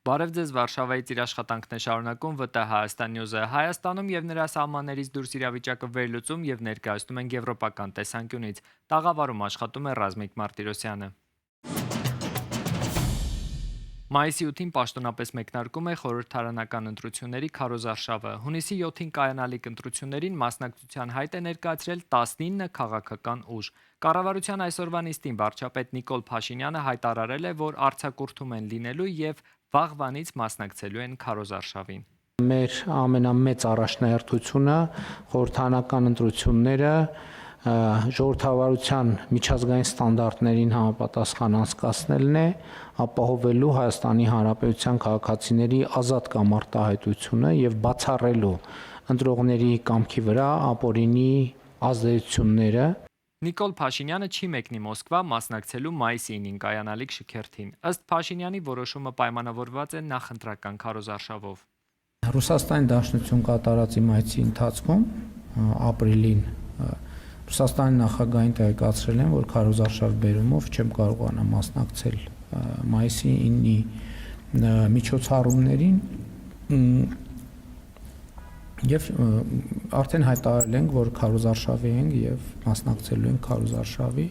Բարև ձեզ, Վարշավայից իր աշխատանքն է շարունակում ՎՏ Հայաստան Նյուզը։ Հայաստանում եւ նրա սահմաններից դուրս իրավիճակը վերլուծում եւ ներկայացնում ենք եվրոպական տեսանկյունից։ Տաղավարում աշխատում է Ռազմիկ Մարտիրոսյանը։ Մայիսի 8-ին պաշտոնապես մեկնարկում է խորհրդարանական ընտրությունների քարոզարշավը։ Հունիսի 7-ին կայանալիք ընտրություններին մասնակցության հայտ է ներկայացրել 19 քաղաքական ուժ։ Կառավարության այսօրվա նիստին վարչապետ Նիկոլ Փաշինյանը հայտարարել է, որ արձակուրդում են լինելու եւ վաղվանից մասնակցելու են քարոզարշավին։ Մեր ամենամեծ առաջնահերթությունը խորհրդարանական ընտրությունները ժողովրդավարության միջազգային ստանդարտներին համապատասխան անցկացնելն է, ապահովելու Հայաստանի Հանրապետության քաղաքացիների ազատ կամ արտահայտությունը եւ բացառելու ընտրողների կամքի վրա ապօրինի ազդեցությունները։ Նիկոլ Փաշինյանը չի մեկնի Մոսկվա մասնակցելու մայիսի 9-ին կայանալիք շքերթին։ Ըստ Փաշինյանի որոշումը պայմանավորված է նախընտրական քարոզարշավով։ Ռուսաստանի Դաշնություն կատարած իմ այցի ընթացքում ապրիլին Ռուսաստանի նախագահին տեղեկացրել են, որ քարոզարշավ բերումով չեմ կարողանա մասնակցել մայիսի 9-ի միջոցառումներին եւ արդեն հայտարարել ենք, որ քարոզարշավի ենք եւ մասնակցելու ենք քարոզարշավի։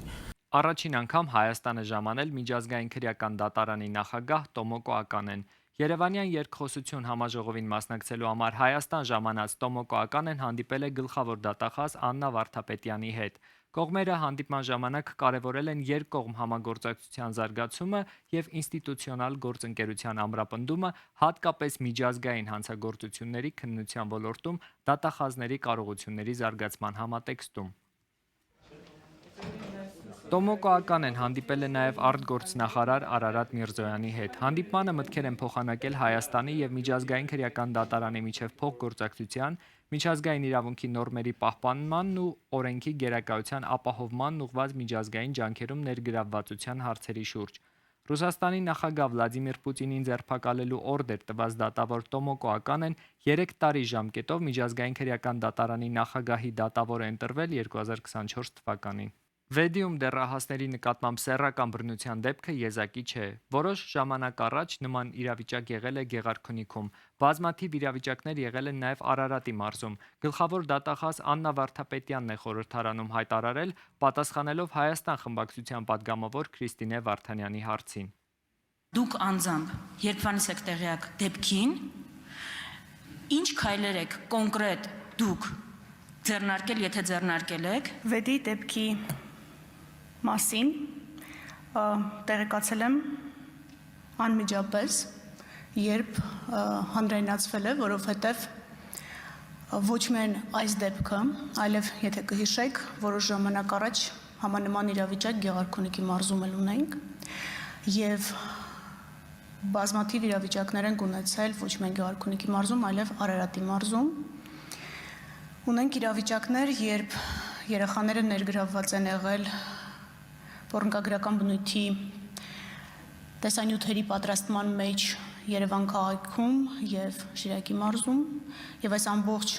Առաջին անգամ Հայաստանը ժամանել միջազգային քրեական դատարանի նախագահ Տոմոկո Ականեն։ Երևանյան երկխոսություն համաժողովին մասնակցելու համար Հայաստան ժամանած Տոմոկո Ականեն հանդիպել է գլխավոր դատախազ Աննա Վարդապետյանի հետ։ Կողմերը հանդիպման ժամանակ կարևորել են երկկողմ համագործակցության զարգացումը եւ ինստիտուցիոնալ գործընկերության ամրապնդումը, հատկապես միջազգային հանցագործությունների քննության ոլորտում դատախազների կարողությունների զարգացման համատեքստում։ Տոմոկո Ականեն հանդիպել է նաև արտգործնախարար Արարատ Միրզոյանի հետ։ Հանդիպմանը մտքեր են փոխանակել Հայաստանի եւ միջազգային քրեական դատարանի միջև փոխգործակցության, միջազգային իրավունքի նորմերի պահպանմանն ու օրենքի գերակայության ապահովմանն ուղղված միջազգային ջանքերում ներգրավվածության հարցերի շուրջ։ Ռուսաստանի նախագահ Վլադիմիր Պուտինին ձերբակալելու օրդեր տված դատավոր Տոմոկո Ականեն 3 տարի ժամկետով միջազգային քրեական դատարանի նախագահի դատավոր է ընտրվել 2024 թվականին։ Վեդիում դեռահասների նկատմամբ սեռական բռնության դեպքը եզակի չէ։ Որոշ ժամանակ առաջ նման իրավիճակ եղել է Գեղարքունիքում։ Բազմաթիվ իրավիճակներ եղել են նաև Արարատի մարզում։ Գլխավոր դատախազ Աննա Վարդապետյանն է խորհրդարանում հայտարարել, պատասխանելով Հայաստան խմբակցության падգամավոր Քրիստինե Վարդանյանի հարցին։ Դուք անձամբ երբվանից եք տեղյակ դեպքին, ինչ քայլեր եք կոնկրետ դուք ձեռնարկել, եթե ձեռնարկել եք։ Վեդի դեպքի մասին տեղեկացել եմ անմիջապես, երբ հանրայնացվել է, որովհետև ոչ միայն այս դեպքը, այլև եթե կհիշեք, որոշ ժամանակ առաջ համանման իրավիճակ Գեղարքունիքի մարզում էլ ունենք եւ բազմաթիվ իրավիճակներ են ունեցել ոչ միայն Գեղարքունիքի մարզում, այլև Արարատի մարզում։ Ունենք իրավիճակներ, երբ երեխաները ներգրավված են եղել ոռնկագրական բնույթի տեսանյութերի պատրաստման մեջ Երևան քաղաքում եւ Շիրակի մարզում եւ այս ամբողջ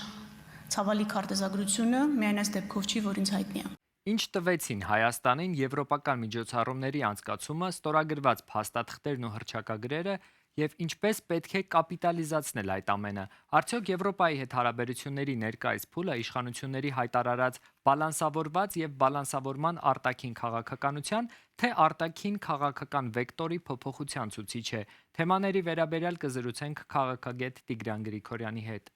ցավալի քարտեզագրությունը միայն այս դեպքով չի, որ ինձ հայտնի է։ Ինչ տվեցին Հայաստանին եվրոպական միջոցառումների անցկացումը, ստորագրված փաստաթղթերն ու հռչակագրերը եւ ինչպես պետք է կապիտալիզացնել այդ ամենը։ Արդյոք Եվրոպայի հետ հարաբերությունների ներկայիս փուլը իշխանությունների հայտարարած բալանսավորված եւ բալանսավորման արտաքին քաղաքականության, թե արտաքին քաղաքական վեկտորի փոփոխության ցուցիչ է։ Թեմաների վերաբերյալ կզրուցենք քաղաքագետ Տիգրան Գրիգորյանի հետ։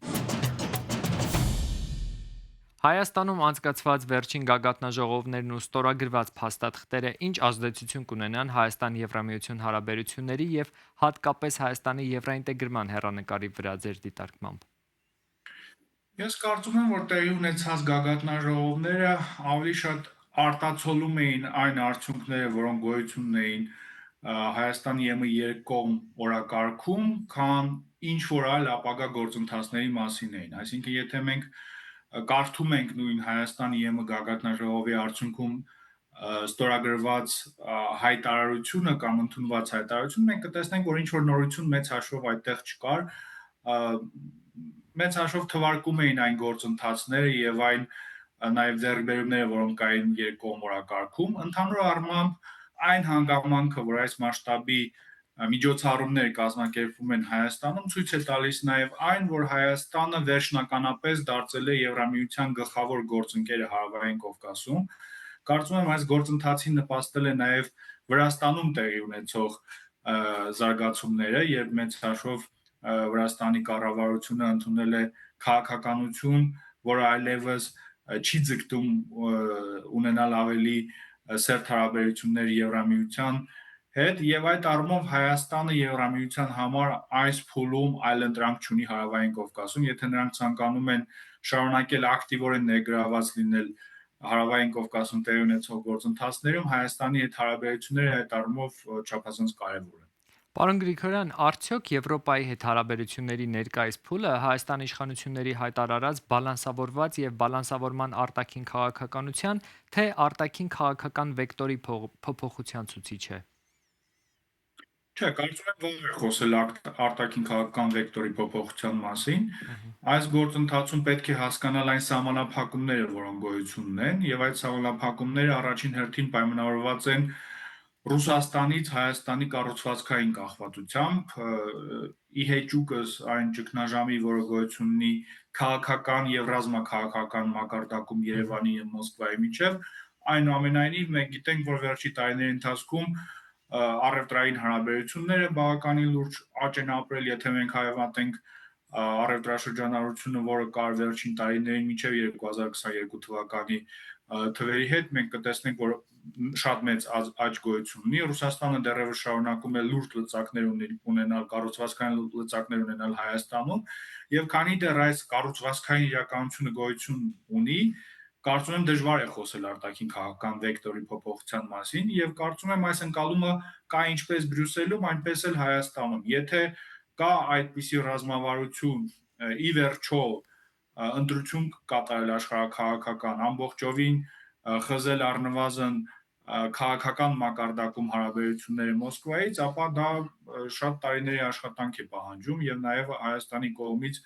Հայաստանում անցկացված վերջին գագաթնաժողովներն ու ստորագրված փաստաթղթերը ինչ ազդեցություն կունենան Հայաստան-Եվրամիություն հարաբերությունների եւ հատկապես Հայաստանի եվրաինտեգրման հեռանկարի վրա ձեր դիտարկմամբ։ Ես կարծում եմ, որ տեղի ունեցած գագաթնաժողովները ավելի շատ արտացոլում էին այն արդյունքները, որոնք գոյություն ունեին Հայաստանի ԵՄ երկկողմ օրակարգում, քան ինչ որ այլ ապագա գործընթացների մասին էին։ Այսինքն, եթե մենք կարդում ենք նույն Հայաստանի ԵՄ գագաթնաժողովի արդյունքում ստորագրված հայտարարությունը կամ ընդունված հայտարարությունը, մենք կտեսնենք, որ ինչ որ նորություն մեծ հաշվով այդտեղ չկար, մեծ հաշվով թվարկում էին այն գործընթացները եւ այն նաեւ ձեռքբերումները, որոնք կային երկկողմ օրակարգում, ընդհանուր առմամբ այն հանգամանքը, որ այս մասշտաբի միջոցառումներ կազմակերպվում են Հայաստանում, ցույց է տալիս նաև այն, որ Հայաստանը վերջնականապես դարձել է Եվրամիության գլխավոր գործընկերը Հարավային Կովկասում։ Կարծում եմ այս գործընթացին նպաստել է նաև Վրաստանում տեղի ունեցող զարգացումները, երբ մեծ հաշվով Վրաստանի կառավարությունը ընդունել է քաղաքականություն, որը այլևս չի ձգտում ունենալ ավելի սերտ հարաբերություններ Եվրամիության հետ եւ այդ առումով Հայաստանը Եվրամիության համար այս փուլում այլընտրանք չունի Հարավային Կովկասում, եթե նրանք ցանկանում են շարունակել ակտիվորեն ներգրաված լինել Հարավային Կովկասում տեղի ունեցող գործընթացներում, Հայաստանի հետ հարաբերությունները այդ առումով չափազանց կարևոր են։ Պարոն Գրիգորյան, արդյոք Եվրոպայի հետ հարաբերությունների ներկայիս փուլը Հայաստանի իշխանությունների հայտարարած բալանսավորված եւ բալանսավորման արտաքին քաղաքականության, թե արտաքին քաղաքական վեկտորի փոփոխության ցուցիչ է։ Չէ, կարծում եմ ով է խոսել արտաքին քաղաքական վեկտորի փոփոխության մասին։ Այս գործընթացում պետք է հասկանալ այն սահմանափակումները, որոնք գոյություն ունեն, եւ այդ սահմանափակումները առաջին հերթին պայմանավորված են Ռուսաստանից Հայաստանի կառուցվածքային կախվածությամբ, ի հեճուկս այն ճգնաժամի, որը գոյություն ունի քաղաքական եւ ռազմաքաղաքական մակարդակում Երևանի եւ Մոսկվայի միջեւ, այնուամենայնիվ մենք գիտենք, որ վերջի տարիների ընթացքում առևտրային հարաբերությունները բավականին լուրջ աճ են ապրել, եթե մենք հայտենք առևտրաշրջանառությունը, որը կար վերջին տարիներին մինչև 2022 թվականի թվերի հետ, մենք կտեսնենք, որ շատ մեծ աճ գոյություն ունի։ Ռուսաստանը դեռևս շարունակում է լուրջ լծակներ ունենալ, կառուցվածքային լծակներ ունենալ Հայաստանում, եւ քանի դեռ այս կառուցվածքային իրականությունը գոյություն ունի, կարծում եմ դժվար է խոսել արտաքին քաղաքական վեկտորի փոփոխության մասին եւ կարծում եմ այս ընկալումը կա ինչպես Բրյուսելում, այնպես էլ Հայաստանում։ Եթե կա այդպիսի ռազմավարություն, ի վերջո ընտրություն կատարել աշխարհաքաղաքական ամբողջովին խզել առնվազն քաղաքական մակարդակում հարաբերությունները Մոսկվայից, ապա դա շատ տարիների աշխատանք է պահանջում եւ նաեւ Հայաստանի կողմից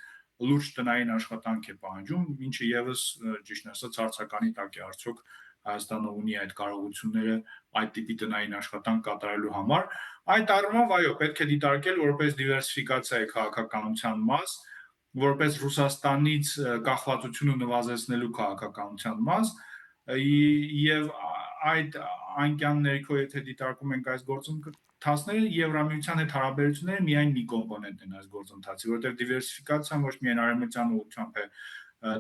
լուրջ տնային աշխատանք է պահանջում, ինչը եւս ճիշտ ասած հարցականի տակ է արդյոք Հայաստանը ունի այդ կարողությունները այդ տիպի տնային աշխատանք կատարելու համար։ Այդ առումով այո, պետք է դիտարկել որպես դիվերսիֆիկացիայի քաղաքականության մաս, որպես Ռուսաստանից կախվածությունը նվազեցնելու քաղաքականության մաս, եւ այդ անկյան ներքո եթե դիտարկում ենք այս գործընթացները, Եվրամիության հետ հարաբերությունները միայն մի կոմպոնենտ են այս գործընթացի, որտեղ դիվերսիֆիկացիան ոչ միայն արևմտյան ուղղությամբ է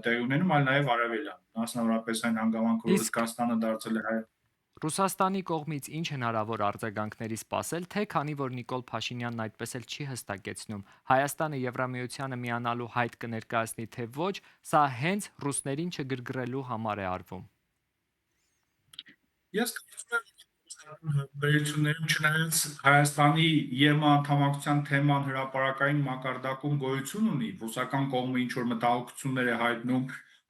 տեղի ունենում, այլ նաև արևելյան, մասնավորապես այն հանգամանքը, որ Հնդկաստանը դարձել է Ռուսաստանի կողմից ինչ հնարավոր արձագանքների սպասել, թե քանի որ Նիկոլ Փաշինյանն այդպես էլ չի հստակեցնում, Հայաստանը Եվրամիությանը միանալու հայտ կներկայացնի, թե ոչ, սա հենց ռուսներին չգրգռելու համար է արվում։ Ես կարծում եմ հարաբերություններում չնայած Հայաստանի ԵՄ անդամակցության թեման հրապարակային մակարդակում գոյություն ունի, ռուսական կողմը ինչ որ մտահոգություններ է հայտնում,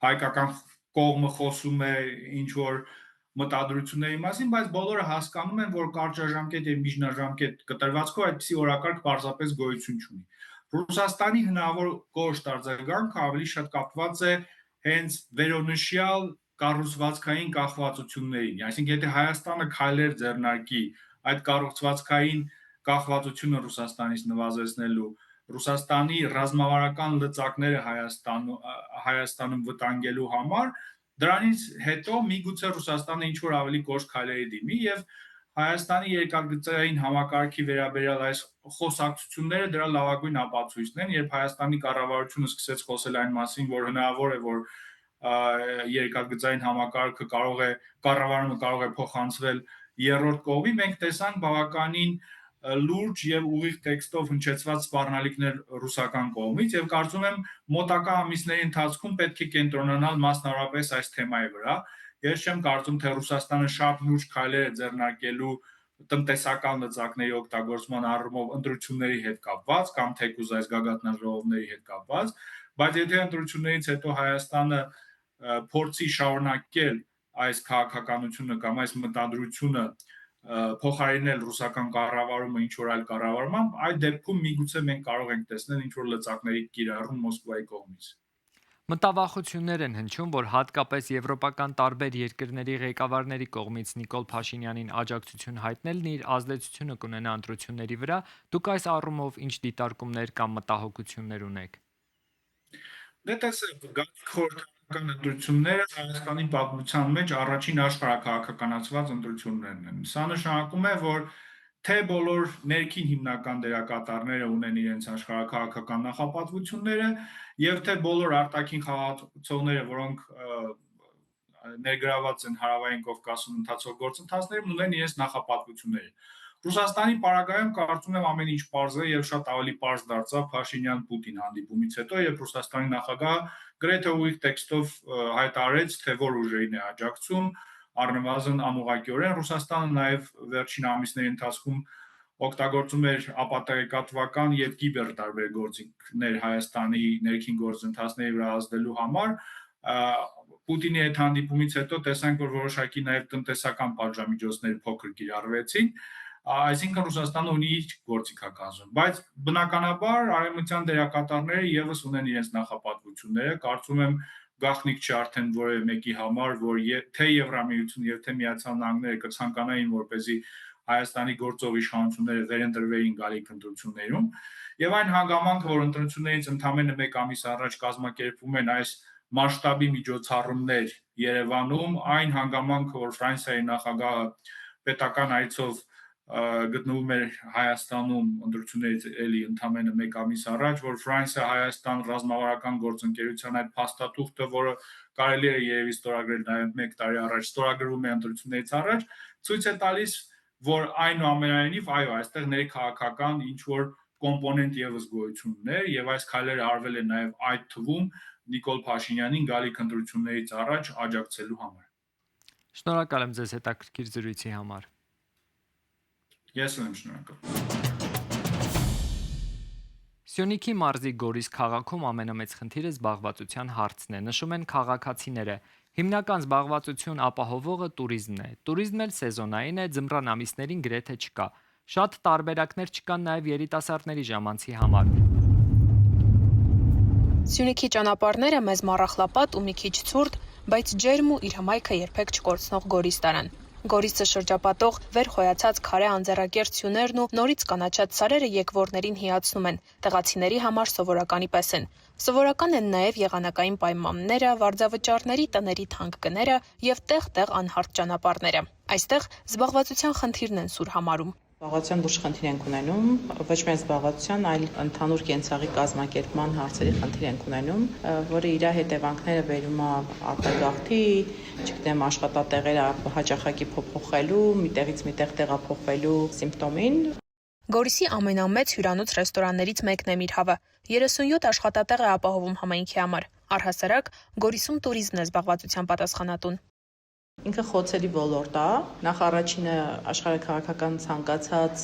հայկական կողմը խոսում է ինչ որ մտադրությունների մասին, բայց բոլորը հասկանում են, որ կարճաժամկետ եւ միջնաժամկետ կտրվածքով այդպիսի օրակարգ պարզապես գոյություն չունի։ Ռուսաստանի հնարավոր կոշտ արձագանքը ավելի շատ կապված է հենց վերոնշյալ կառուցվածքային կախվածություններին, այսինքն եթե Հայաստանը քայլեր ձեռնարկի այդ կառուցվածքային կախվածությունը Ռուսաստանից նվազեցնելու, Ռուսաստանի ռազմավարական լծակները Հայաստանում վտանգելու համար, դրանից հետո միգուցե Ռուսաստանը ինչ որ ավելի կոշտ քայլերի դիմի եւ Հայաստանի երկաթգծային համակարգի վերաբերյալ այս խոսակցությունները դրա լավագույն ապացույցն են, երբ Հայաստանի կառավարությունը սկսեց խոսել այն մասին, որ հնարավոր է, որ երկաթգծային համակարգը կառավարումը կարող է փոխանցվել երրորդ կողմի, մենք տեսանք բավականին լուրջ եւ ուղիղ տեքստով հնչեցված սպառնալիքներ ռուսական կողմից եւ կարծում եմ մոտակա ամիսների ընթացքում պետք է կենտրոնանալ մասնավորապես այս թեմայի վրա։ Ես չեմ կարծում, թե Ռուսաստանը շատ լուրջ քայլեր է ձեռնարկելու տնտեսական լծակների օգտագործման առումով ընտրությունների հետ կապված կամ թեկուզ այս գագաթնաժողովների հետ կապված, բայց եթե ընտրություններից հետո Հայաստանը փորձի շարունակել այս քաղաքականությունը կամ այս մտադրությունը փոխարինել ռուսական կառավարումը ինչ որ այլ կառավարմամբ, այդ դեպքում միգուցե մենք կարող ենք տեսնել ինչ որ լծակների կիրառում Մոսկվայի կողմից։ Մտավախություններ են հնչում, որ հատկապես եվրոպական տարբեր երկրների ղեկավարների կողմից Նիկոլ Փաշինյանին աջակցություն հայտնելն իր ազդեցությունը կունենա ընտրությունների վրա, դուք այս առումով ինչ դիտարկումներ կամ մտահոգություններ ունեք։ Դե տեսեք, գալիք խորհրդական ընտրությունները Հայաստանի պատմության մեջ առաջին աշխարհաքաղաքականացված ընտրություններն են։ Սա նշանակում է, որ թե բոլոր ներքին հիմնական դերակատարները ունեն իրենց աշխարհաքաղաքական նախապատվությունները, եւ թե բոլոր արտաքին խաղացողները, որոնք ներգրաված են Հարավային Կովկասում ընթացող գործընթացներում, ունեն իրենց նախապատվությունները։ Ռուսաստանի պարագայում կարծում եմ ամեն ինչ պարզ է եւ շատ ավելի պարզ դարձավ Փաշինյան-Պուտին հանդիպումից հետո, երբ Ռուսաստանի նախագահը գրեթե ուղիղ տեքստով հայտարարեց, թե որ ուժերին է աջակցում, առնվազն անուղղակիորեն Ռուսաստանը նաեւ վերջին ամիսների ընթացքում օգտագործում էր ապատեգատվական եւ կիբեր տարբեր գործիքներ Հայաստանի ներքին գործընթացների վրա ազդելու համար։ Պուտինի հետ հանդիպումից հետո տեսանք, որ որոշակի նաեւ տնտեսական պատժամիջոցներ փոքր կիրառվեցին, այսինքն Ռուսաստանը ունի իր գործիքակազմը, բայց բնականաբար արևմտյան դերակատարները եւս ունեն իրենց նախապատվությունները, կարծում եմ գաղտնիք չի արդեն որևէ մեկի համար, որ թե Եվրամիությունը եւ թե Միացյալ Նահանգները կցանկանային, որպեսզի Հայաստանի գործող իշխանությունները վերընտրվեին գալիք ընտրություններում, եւ այն հանգամանքը, որ ընտրություններից ընդամենը 1 ամիս առաջ կազմակերպվում են այս մասշտաբի միջոցառումներ Երևանում, այն հանգամանքը, որ Ֆրանսիայի նախագահը պետական այցով գտնվում էր Հայաստանում ընտրություններից էլի ընդամենը 1 ամիս առաջ, որ Ֆրանսիա-Հայաստան ռազմավարական գործընկերության այդ փաստաթուղթը, որը կարելի է երևի ստորագրել նաեւ 1 տարի առաջ, ստորագրվում է ընտրություններից առաջ, ցույց է տալիս, որ այնուամենայնիվ, այո, այստեղ ներքաղաքական ինչ որ կոմպոնենտ եւս գոյություն ուներ եւ այս քայլերը արվել են նաեւ այդ թվում Նիկոլ Փաշինյանին գալիք ընտրություններից առաջ աջակցելու համար։ Շնորհակալ եմ ձեզ հետաքրքիր զրույցի համար։ Ես եմ շնորհակալ։ Սյունիքի մարզի Գորիս քաղաքում ամենամեծ խնդիրը զբաղվածության հարցն է, նշում են քաղաքացիները։ Հիմնական զբաղվածություն ապահովողը տուրիզմն է։ Տուրիզմն էլ սեզոնային է, ձմռան ամիսներին գրեթե չկա։ Շատ տարբերակներ չկան նաև երիտասարդների ժամանցի համար։ Սյունիքի ճանապարհները մեզ մառախլապատ ու մի քիչ ցուրտ, բայց ջերմ ու իր հմայքը երբեք չկորցնող Գորիս տարան։ Գորիսը շրջապատող վեր խոյացած քարե անձեռակերտ սյուներն ու նորից կանաչած սարերը եկվորներին հիացնում են, տեղացիների համար սովորականի պես են։ Սովորական են նաև եղանակային պայմանները, վարձավճարների տների թանկ գները եւ տեղ-տեղ անհարթ ճանապարհները։ Այստեղ զբաղվածության խնդիրն են սուր համարում։ Զբաղվածության լուրջ խնդիր ենք ունենում, ոչ միայն զբաղվածության, այլ ընդհանուր կենցաղի կազմակերպման հարցերի խնդիր ենք ունենում, որը իր հետևանքները բերում է արտագաղթի, չգիտեմ, աշխատատեղերը հաճախակի փոփոխելու, միտեղից միտեղ տեղափոխվելու սիմպտոմին։ Գորիսի ամենամեծ հյուրանոց-ռեստորաններից մեկն է Միրհավը։ 37 աշխատատեղ է ապահովում համայնքի համար։ Առհասարակ Գորիսում տուրիզմն է զբաղվածության պատասխանատուն։ Ինքը խոցելի ոլորտ է, նախ առաջինը աշխարհաքաղաքական ցանկացած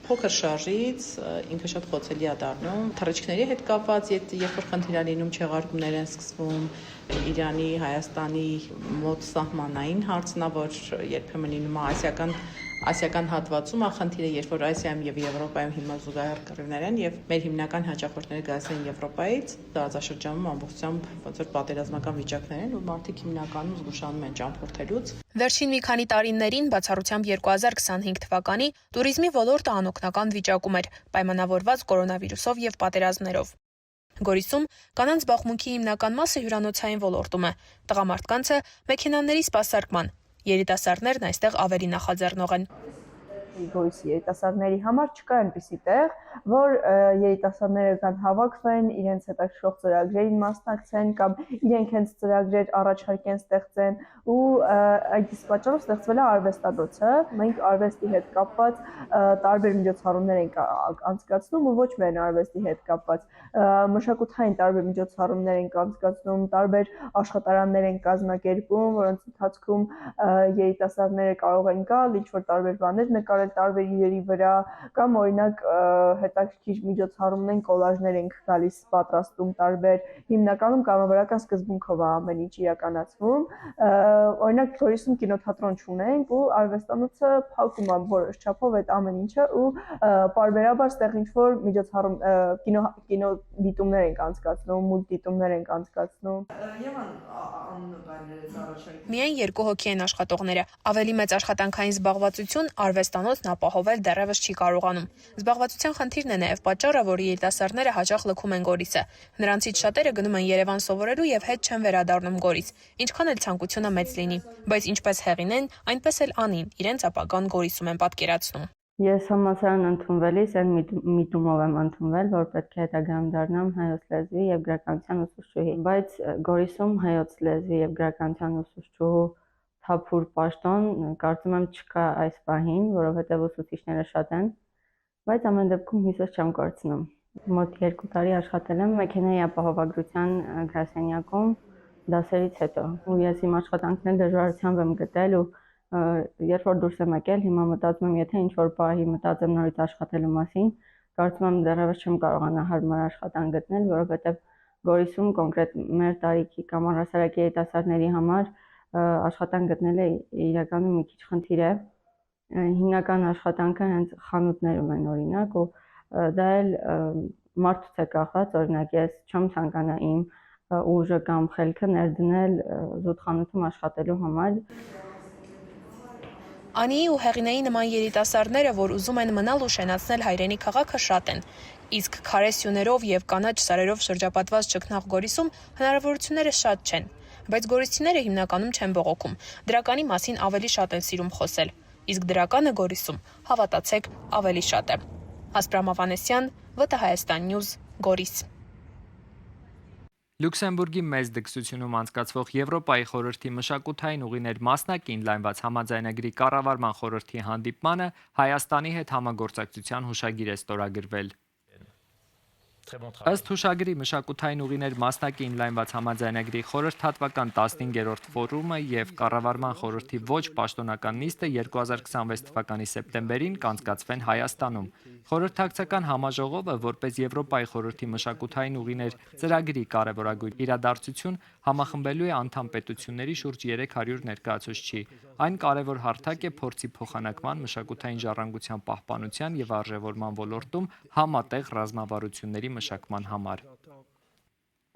փոքր շարժից ինքը շատ խոցելի է դառնում, թռիչքների հետ կապված, երբ որ խնդիր է լինում, չեղարկումներ են սկսվում, Իրանի, Հայաստանի մոտ սահմանային հարցն է, որ երբեմն լինում է ասիական հատվածում է խնդիրը, երբ որ Ասիայում եւ Եվրոպայում հիմա զուգահեռ կռիվներ են եւ մեր հիմնական հաճախորդները գալիս են Եվրոպայից, տարածաշրջանում ամբողջությամբ ոնց որ պատերազմական վիճակներ են, ու մարդիկ հիմնականում զգուշանում են ճամփորդելուց։ Վերջին մի քանի տարիներին, բացառությամբ 2025 թվականի, տուրիզմի ոլորտը անօգնական վիճակում էր, պայմանավորված կորոնավիրուսով եւ պատերազմներով։ Գորիսում կանանց բախմունքի հիմնական մասը հյուրանոցային ոլորտում է, տղամարդկանցը մեքենաների սպասարկման, երիտասարդներն այստեղ ավելի նախաձեռնող են։ Գորիսի երիտասարդների համար չկա այնպիսի տեղ, որ երիտասարդները կան հավաքվեն, իրենց հետաքրքրող ծրագրերին մասնակցեն կամ իրենք հենց ծրագրեր առաջարկեն, ստեղծեն ու այդ իսկ պատճառով ստեղծվել է արվեստանոցը։ Մենք արվեստի հետ կապված տարբեր միջոցառումներ ենք անցկացնում ու ոչ միայն արվեստի հետ կապված, մշակութային տարբեր միջոցառումներ ենք անցկացնում, տարբեր աշխատարաններ ենք կազմակերպում, որոնց ընթացքում երիտասարդները կարող են գալ, ինչ-որ տարբեր բաներ նկարել այլ տարբեր իրերի վրա, կամ օրինակ հետաքրքիր միջոցառումներ են, կոլաժներ ենք գալիս պատրաստում տարբեր, հիմնականում կամավորական սկզբունքով է ամեն ինչ իրականացվում։ Օրինակ Գորիսում կինոթատրոն չունենք ու արվեստանոցը փակում է որոշ չափով այդ ամեն ինչը ու պարբերաբար ստեղ ինչ-որ միջոցառում կինո դիտումներ ենք անցկացնում, մուլտդիտումներ ենք անցկացնում։ Միայն 2 հոգի են աշխատողները։ Ավելի մեծ աշխատանքային զբաղվածություն արվեստանոցն ապահովել դեռևս չի կարողանում։ Զբաղվածության խնդիրն է նաև պատճառը, որ երիտասարդները հաճախ լքում են Գորիսը։ Նրանցից շատերը գնում են Երևան սովորելու եւ հետ չեն վերադառնում Գորիս, ինչքան էլ ցանկությունը մեծ լինի։ Բայց ինչպես հեղինեն, այնպես էլ Անին իրենց ապագան Գորիսում են պատկերացնում։ Ես համալսարան ընդունվելիս այն միտումով եմ ընդունվել, որ պետք է հետագայում դառնամ հայոց լեզվի եւ գրականության ուսուցչուհի, բայց Գորիսում հայոց լեզվի եւ գրականության ուսուցչուհու թափուր պաշտոն կարծում եմ չկա այս պահին, որովհետեւ ուսուցիչները շատ են, բայց ամեն դեպքում հույսս չեմ կորցնում։ Մոտ 2 տարի աշխատել եմ մեքենայի ապահովագրության գրասենյակում դասերից հետո, ու ես իմ աշխատանքն էլ դժվարությամբ եմ գտել ու երբ որ դուրս եմ եկել, հիմա մտածում եմ, եթե ինչ-որ պահի մտածեմ նորից աշխատելու մասին, կարծում եմ դեռևս չեմ կարողանա հարմար աշխատանք գտնել, որովհետև Գորիսում կոնկրետ մեր տարիքի կամ առհասարակ երիտասարդների համար աշխատանք գտնելը իրականում մի քիչ խնդիր է։ Հիմնական աշխատանքը հենց խանութներում են օրինակ, ու դա էլ մարդուց է կախված, օրինակ ես չեմ ցանկանա իմ ուժը կամ խելքը ներդնել զուտ խանութում աշխատելու համար։ Անիի ու Հեղինեի նման երիտասարդները, որ ուզում են մնալ ու շենացնել հայրենի քաղաքը, շատ են։ Իսկ քարե սյուներով եւ կանաչ սարերով շրջապատված ճգնաղ Գորիսում հնարավորությունները շատ չեն, բայց գորիսցիները հիմնականում չեն բողոքում։ Դրականի մասին ավելի շատ են սիրում խոսել, իսկ դրականը Գորիսում, հավատացեք, ավելի շատ է։ Ասպրամ Ավանեսյան, ՎՏՀ Հայաստան News, Գորիս։ Լյուքսեմբուրգի մեծ դքսությունում անցկացվող Եվրոպայի խորհրդի մշակութային ուղիներ մասնակին լայնված համաձայնագրի կառավարման խորհրդի հանդիպմանը Հայաստանի հետ համագործակցության հուշագիր է ստորագրվել։ Ըստ հուշագրի մշակութային ուղիներ մասնակին լայնված համաձայնագրի խորհրդատվական 15-րդ ֆորումը եւ կառավարման խորհրդի ոչ պաշտոնական նիստը 2026 թվականի սեպտեմբերին կանցկացվեն Հայաստանում։ Խորհրդակցական համաժողովը, որպես Եվրոպայի խորհրդի մշակութային ուղիներ ծրագրի կարևորագույն իրադարձություն, համախմբելու է անդամ պետությունների շուրջ 300 ներկայացուցչի։ Այն կարևոր հարթակ է փորձի փոխանակման, մշակութային ժառանգության պահպանության եւ արժեվորման ոլորտում համատեղ ռազմավարությունների մշակման համար։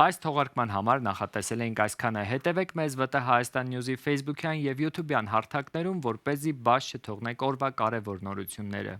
Այս թողարկման համար նախատեսել էինք այսքանը։ Հետևեք մեզ ՎՏՀ Հայաստան News-ի Facebook-յան եւ YouTube-յան հարթակներում, որպեսզի բաց չթողնեք օրվա կարևոր նորությունները։